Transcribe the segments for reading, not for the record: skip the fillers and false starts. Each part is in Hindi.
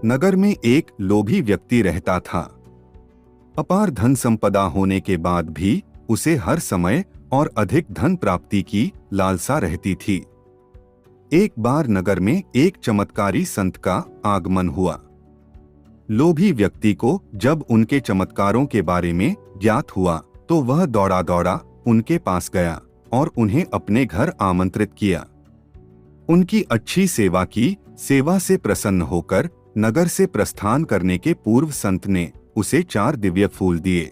नगर में एक लोभी व्यक्ति रहता था। अपार धन संपदा होने के बाद भी उसे हर समय और अधिक धन प्राप्ति की लालसा रहती थी। एक बार नगर में एक चमत्कारी संत का आगमन हुआ। लोभी व्यक्ति को जब उनके चमत्कारों के बारे में ज्ञात हुआ तो वह दौड़ा दौड़ा उनके पास गया और उन्हें अपने घर आमंत्रित किया। उनकी अच्छी सेवा की। सेवा से प्रसन्न होकर नगर से प्रस्थान करने के पूर्व संत ने उसे 4 दिव्य फूल दिए।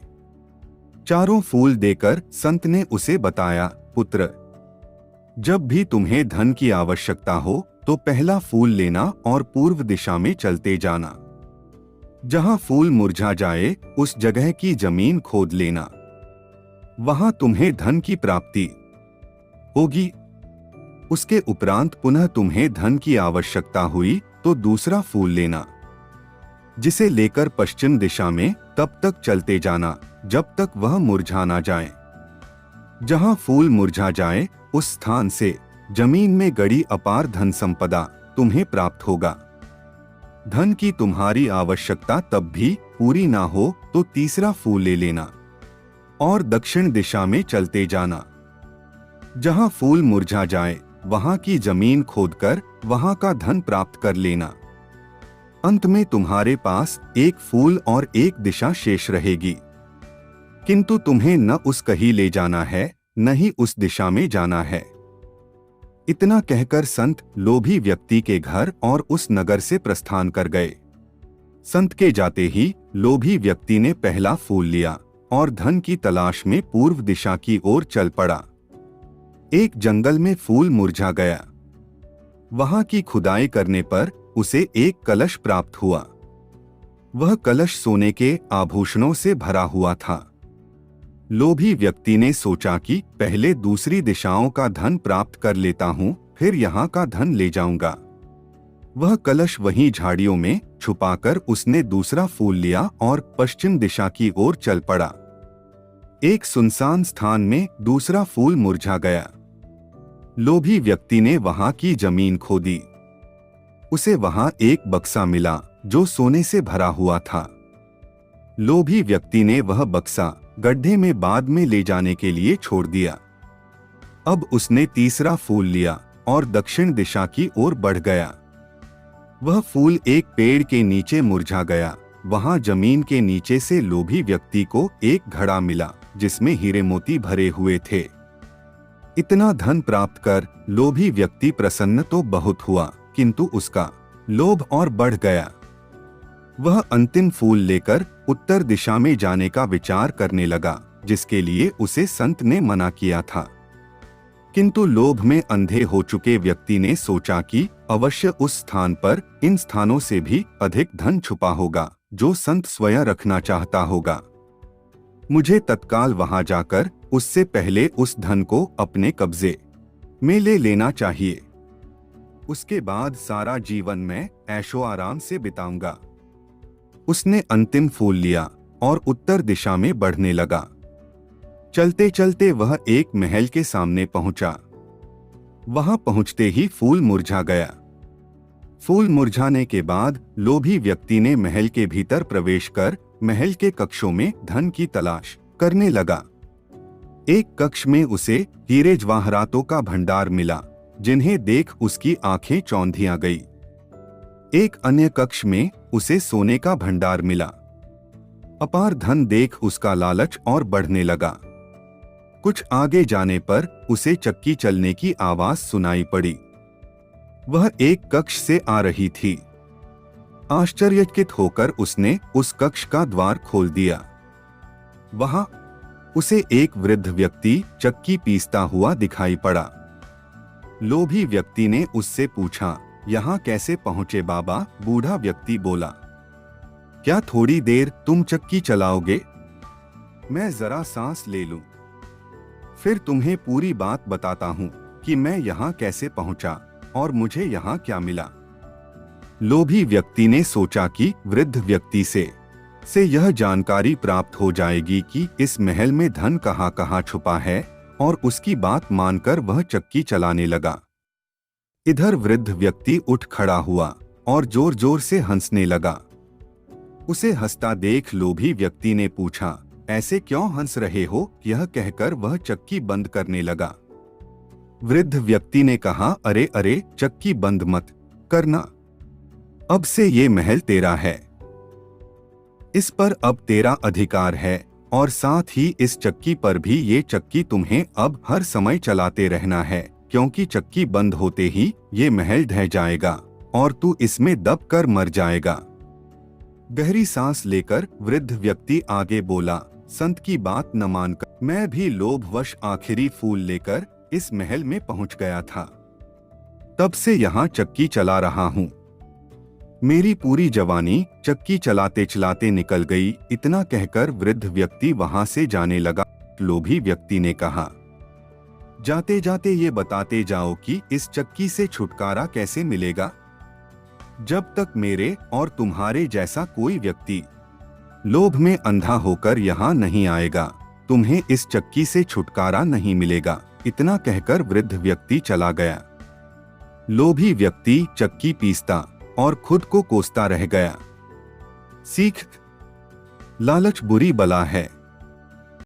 चारों फूल देकर संत ने उसे बताया, पुत्र, जब भी तुम्हें धन की आवश्यकता हो तो पहला फूल लेना और पूर्व दिशा में चलते जाना। जहां फूल मुरझा जाए उस जगह की जमीन खोद लेना, वहां तुम्हें धन की प्राप्ति होगी। उसके उपरांत पुनः तुम्हें धन की आवश्यकता हुई तो दूसरा फूल लेना, जिसे लेकर पश्चिम दिशा में तब तक चलते जाना जब तक वह मुरझा ना जाए। जहां फूल मुरझा जाए उस स्थान से जमीन में गड़ी अपार धन संपदा तुम्हें प्राप्त होगा। धन की तुम्हारी आवश्यकता तब भी पूरी ना हो तो तीसरा फूल ले लेना और दक्षिण दिशा में चलते जाना। जहां फूल मुरझा जाए वहां की जमीन खोदकर वहां का धन प्राप्त कर लेना। अंत में तुम्हारे पास एक फूल और एक दिशा शेष रहेगी, किंतु तुम्हें न उस कहीं ले जाना है न ही उस दिशा में जाना है। इतना कहकर संत लोभी व्यक्ति के घर और उस नगर से प्रस्थान कर गए। संत के जाते ही लोभी व्यक्ति ने पहला फूल लिया और धन की तलाश में पूर्व दिशा की ओर चल पड़ा। एक जंगल में फूल मुरझा गया। वहां की खुदाई करने पर उसे एक कलश प्राप्त हुआ। वह कलश सोने के आभूषणों से भरा हुआ था। लोभी व्यक्ति ने सोचा कि पहले दूसरी दिशाओं का धन प्राप्त कर लेता हूं, फिर यहाँ का धन ले जाऊंगा। वह कलश वहीं झाड़ियों में छुपाकर उसने दूसरा फूल लिया और पश्चिम दिशा की ओर चल पड़ा। एक सुनसान स्थान में दूसरा फूल मुरझा गया। लोभी व्यक्ति ने वहां की जमीन खोदी। उसे वहां एक बक्सा मिला जो सोने से भरा हुआ था। लोभी व्यक्ति ने वह बक्सा गड्ढे में बाद में ले जाने के लिए छोड़ दिया। अब उसने तीसरा फूल लिया और दक्षिण दिशा की ओर बढ़ गया। वह फूल एक पेड़ के नीचे मुरझा गया। वहां जमीन के नीचे से लोभी व्यक्ति को एक घड़ा मिला जिसमें हीरे मोती भरे हुए थे। इतना धन प्राप्त कर लोभी व्यक्ति प्रसन्न तो बहुत हुआ, किंतु उसका लोभ और बढ़ गया। वह अंतिम फूल लेकर उत्तर दिशा में जाने का विचार करने लगा, जिसके लिए उसे संत ने मना किया था। किंतु लोभ में अंधे हो चुके व्यक्ति ने सोचा कि अवश्य उस स्थान पर इन स्थानों से भी अधिक धन छुपा होगा जो संत स्वयं रखना चाहता होगा। मुझे तत्काल वहां जाकर उससे पहले उस धन को अपने कब्जे में ले लेना चाहिए। उसके बाद सारा जीवन मैं ऐशो आराम से बिताऊंगा। उसने अंतिम फूल लिया और उत्तर दिशा में बढ़ने लगा। चलते चलते वह एक महल के सामने पहुंचा। वहां पहुंचते ही फूल मुरझा गया। फूल मुरझाने के बाद लोभी व्यक्ति ने महल के भीतर प्रवेश कर महल के कक्षों में धन की तलाश करने लगा। एक कक्ष में उसे हीरे जवाहरातों का भंडार मिला, जिन्हें देख उसकी आंखें चौंधियां गई। एक अन्य कक्ष में उसे सोने का भंडार मिला। अपार धन देख उसका लालच और बढ़ने लगा। कुछ आगे जाने पर उसे चक्की चलने की आवाज सुनाई पड़ी। वह एक कक्ष से आ रही थी। आश्चर्यचकित होकर उसने उस कक्ष का द्वार खोल दिया। वहां उसे एक वृद्ध व्यक्ति चक्की पीसता हुआ दिखाई पड़ा। लोभी व्यक्ति ने उससे पूछा, यहाँ कैसे पहुंचे बाबा? बूढ़ा व्यक्ति बोला, क्या थोड़ी देर तुम चक्की चलाओगे? मैं जरा सांस ले लूं, फिर तुम्हें पूरी बात बताता हूं कि मैं यहाँ कैसे पहुंचा और मुझे यहाँ क्या मिला। लोभी व्यक्ति ने सोचा कि वृद्ध व्यक्ति से यह जानकारी प्राप्त हो जाएगी कि इस महल में धन कहाँ कहाँ छुपा है, और उसकी बात मानकर वह चक्की चलाने लगा। इधर वृद्ध व्यक्ति उठ खड़ा हुआ और जोर जोर से हंसने लगा। उसे हंसता देख लोभी व्यक्ति ने पूछा, ऐसे क्यों हंस रहे हो? यह कहकर वह चक्की बंद करने लगा। वृद्ध व्यक्ति ने कहा, अरे अरे, चक्की बंद मत करना, अब से ये महल तेरा है, इस पर अब तेरा अधिकार है, और साथ ही इस चक्की पर भी। ये चक्की तुम्हें अब हर समय चलाते रहना है, क्योंकि चक्की बंद होते ही ये महल ढह जाएगा और तू इसमें दब कर मर जाएगा। गहरी सांस लेकर वृद्ध व्यक्ति आगे बोला, संत की बात न मानकर मैं भी लोभवश आखिरी फूल लेकर इस महल में पहुंच गया था। तब से यहाँ चक्की चला रहा हूँ। मेरी पूरी जवानी चक्की चलाते चलाते निकल गई। इतना कहकर वृद्ध व्यक्ति वहां से जाने लगा। लोभी व्यक्ति ने कहा, जाते जाते ये बताते जाओ कि इस चक्की से छुटकारा कैसे मिलेगा। जब तक मेरे और तुम्हारे जैसा कोई व्यक्ति लोभ में अंधा होकर यहाँ नहीं आएगा, तुम्हें इस चक्की से छुटकारा नहीं मिलेगा। इतना कहकर वृद्ध व्यक्ति चला गया। लोभी व्यक्ति चक्की पीसता और खुद को कोसता रह गया। सीख, लालच बुरी बला है।